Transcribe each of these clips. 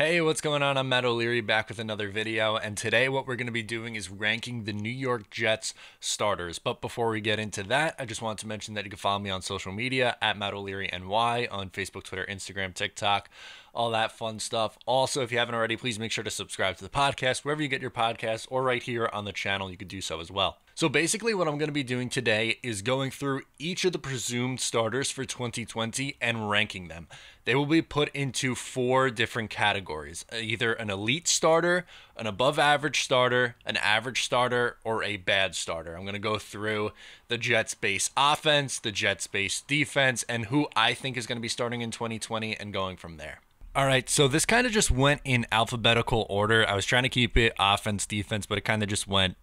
Hey, what's going on? I'm Matt O'Leary back with another video, and today what we're going to be doing is ranking the New York Jets starters. But before we get into that, I just wanted to mention that you can follow me on social media at Matt O'Leary NY on Facebook, Twitter, Instagram, TikTok, all that fun stuff. Also, if you haven't already, please make sure to subscribe to the podcast wherever you get your podcasts, or right here on the channel, you could do so as well. So basically what I'm going to be doing today is going through each of the presumed starters for 2020 and ranking them. They will be put into four different categories: either an elite starter, an above average starter, an average starter, or a bad starter. I'm going to go through the Jets base offense, the Jets base defense, and who I think is going to be starting in 2020 and going from there. All right, so this kind of just went in alphabetical order. I was trying to keep it offense, defense, but it kind of just went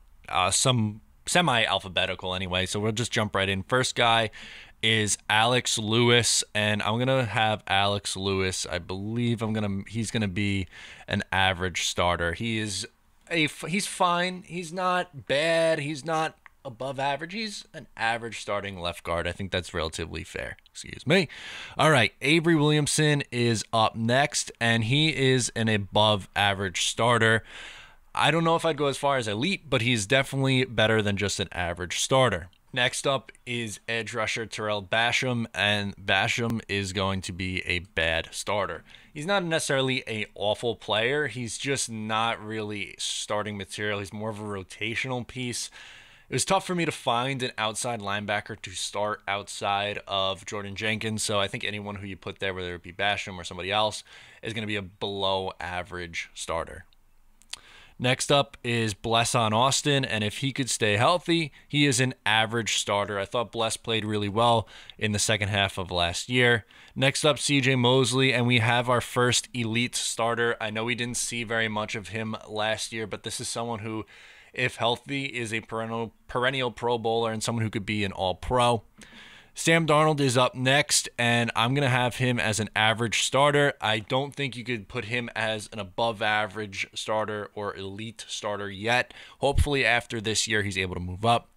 some semi-alphabetical anyway, so we'll just jump right in. First guy is Alex Lewis, and I'm gonna have Alex Lewis. I believe he's gonna be an average starter. He's fine. He's not bad. He's not above average. He's an average starting left guard. I think that's relatively fair. Excuse me. All right, Avery Williamson is up next, and he is an above average starter. I don't know if I'd go as far as elite, but he's definitely better than just an average starter. Next up is edge rusher Terrell Basham, and Basham is going to be a bad starter. He's not necessarily an awful player. He's just not really starting material. He's more of a rotational piece. It was tough for me to find an outside linebacker to start outside of Jordan Jenkins, so I think anyone who you put there, whether it be Basham or somebody else, is going to be a below average starter. Next up is Blessuan Austin, and if he could stay healthy, he is an average starter. I thought Bless played really well in the second half of last year. Next up, CJ Mosley, and we have our first elite starter. I know we didn't see very much of him last year, but this is someone who, if healthy, is a perennial Pro Bowler and someone who could be an All-Pro. Sam Darnold is up next, and I'm going to have him as an average starter. I don't think you could put him as an above average starter or elite starter yet. Hopefully after this year he's able to move up.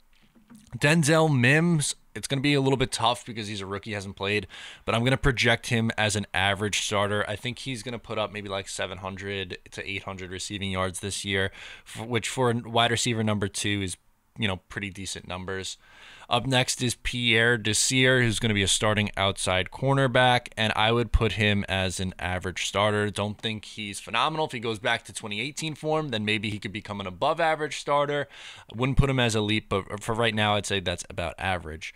Denzel Mims, it's going to be a little bit tough because he's a rookie, hasn't played, but I'm going to project him as an average starter. I think he's going to put up maybe like 700 to 800 receiving yards this year, which for a wide receiver number 2 is, pretty decent numbers. Up next is Pierre Desir, who's going to be a starting outside cornerback, and I would put him as an average starter. Don't think he's phenomenal. If he goes back to 2018 form, then maybe he could become an above average starter. I wouldn't put him as elite, but for right now, I'd say that's about average.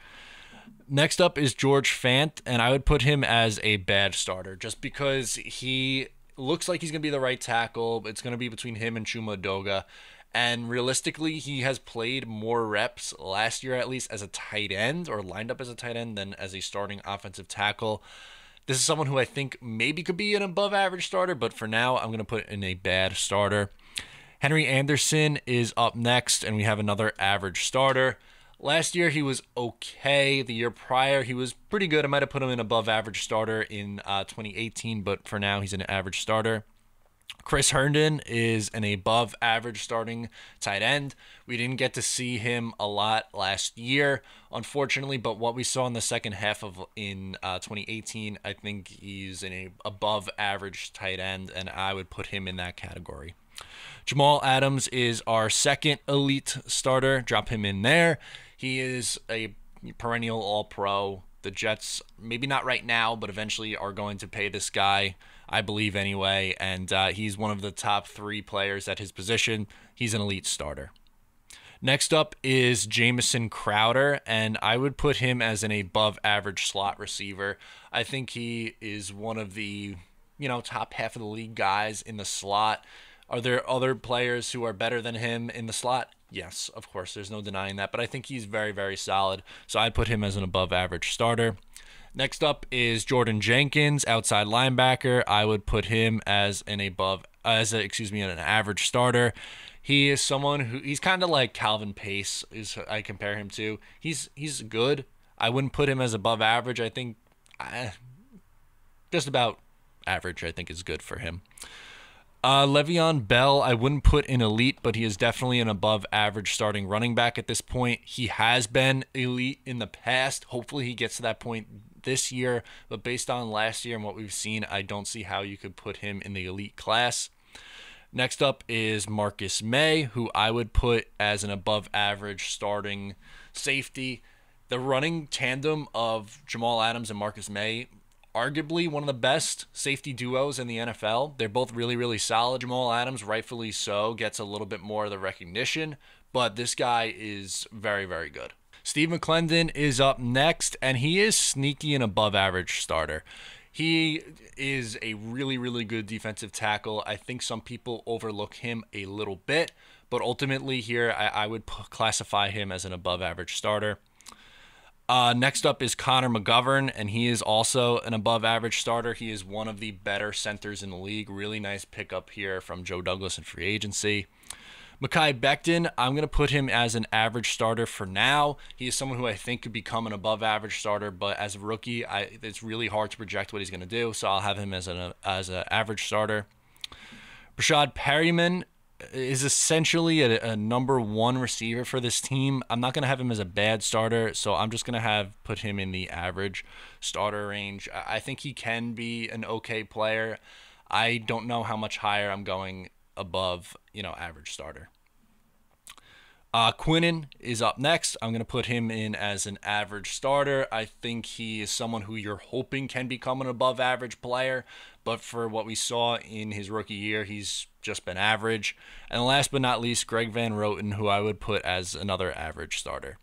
Next up is George Fant, and I would put him as a bad starter just because he looks like he's going to be the right tackle. It's going to be between him and Chuma Doga. And realistically, he has played more reps last year, at least as a tight end, or lined up as a tight end, than as a starting offensive tackle. This is someone who I think maybe could be an above average starter, but for now, I'm going to put in a bad starter. Henry Anderson is up next, and we have another average starter. Last year, he was okay. The year prior, he was pretty good. I might have put him in above average starter in 2018, but for now, he's an average starter. Chris Herndon is an above average starting tight end. We didn't get to see him a lot last year, unfortunately, but what we saw in the second half of 2018, I think he's an above average tight end, and I would put him in that category. Jamal Adams is our second elite starter. Drop him in there. He is a perennial All-Pro. The Jets, maybe not right now, but eventually are going to pay this guy, I believe anyway, and he's one of the top 3 players at his position. He's an elite starter. Next up is Jamison Crowder, and I would put him as an above average slot receiver. I think he is one of the, top half of the league guys in the slot. Are there other players who are better than him in the slot? Yes, of course, there's no denying that, but I think he's very, very solid, so I'd put him as an above average starter. Next up is Jordan Jenkins, outside linebacker. I would put him as an average starter. He is someone he's kind of like Calvin Pace, I compare him to. He's good. I wouldn't put him as above average. I think just about average, I think, is good for him. Le'Veon Bell, I wouldn't put in elite, but he is definitely an above average starting running back at this point. He has been elite in the past. Hopefully he gets to that point this year, but based on last year and what we've seen, I don't see how you could put him in the elite class. Next up is Marcus May, who I would put as an above average starting safety. The running tandem of Jamal Adams and Marcus May, arguably one of the best safety duos in the NFL. They're both really, really solid. Jamal Adams, rightfully so, gets a little bit more of the recognition, but this guy is very, very good. Steve McClendon is up next, and he is sneaky and above average starter. He is a really, really good defensive tackle. I think some people overlook him a little bit, but ultimately here I would classify him as an above average starter. Next up is Connor McGovern, and he is also an above average starter. He is one of the better centers in the league. Really nice pickup here from Joe Douglas in free agency. Mekhi Becton, I'm going to put him as an average starter for now. He is someone who I think could become an above average starter, but as a rookie, it's really hard to project what he's going to do, so I'll have him as an average starter. Brashad Perryman is essentially a number one receiver for this team. I'm not going to have him as a bad starter, so I'm just going to put him in the average starter range. I think he can be an okay player. I don't know how much higher I'm going above, average starter. Quinnen is up next. I'm going to put him in as an average starter. I think he is someone who you're hoping can become an above average player, but for what we saw in his rookie year, he's just been average. And last but not least, Greg Van Roten, who I would put as another average starter.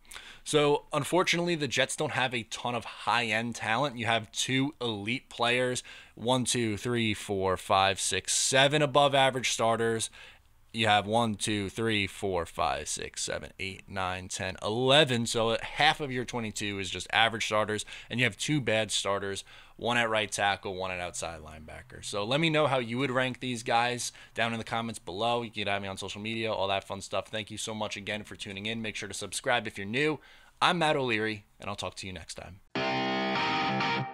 So unfortunately, the Jets don't have a ton of high-end talent. You have two elite players, 1, 2, 3, 4, 5, 6, 7 above average starters. You have 1, 2, 3, 4, 5, 6, 7, 8, 9, 10, 11. So half of your 22 is just average starters, and you have two bad starters, one at right tackle, one at outside linebacker. So let me know how you would rank these guys down in the comments below. You can add me on social media, all that fun stuff. Thank you so much again for tuning in. Make sure to subscribe if you're new. I'm Matt O'Leary, and I'll talk to you next time.